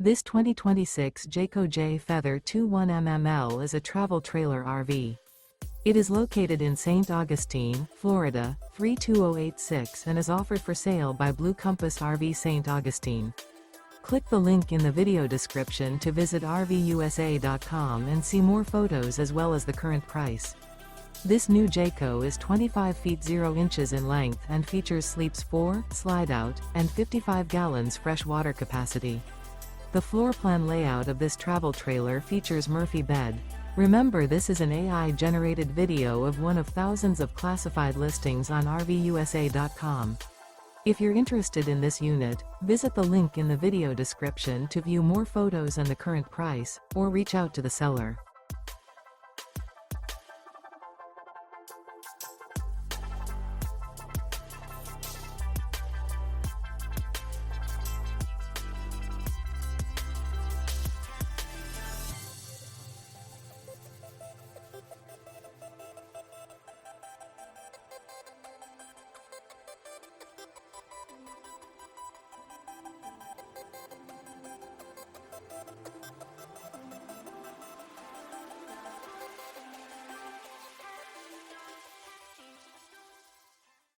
This 2026 Jayco Jay Feather 21mm is a travel trailer RV. It is located in St. Augustine, Florida, 32086 and is offered for sale by Blue Compass RV St. Augustine. Click the link in the video description to visit RVUSA.com and see more photos as well as the current price. This new Jayco is 25 feet 0 inches in length and features sleeps 4, Slideout, and 55 gallons fresh water capacity. The floor plan layout of this travel trailer features Murphy bed. Remember, this is an AI-generated video of one of thousands of classified listings on RVUSA.com. If you're interested in this unit, visit the link in the video description to view more photos and the current price, or reach out to the seller.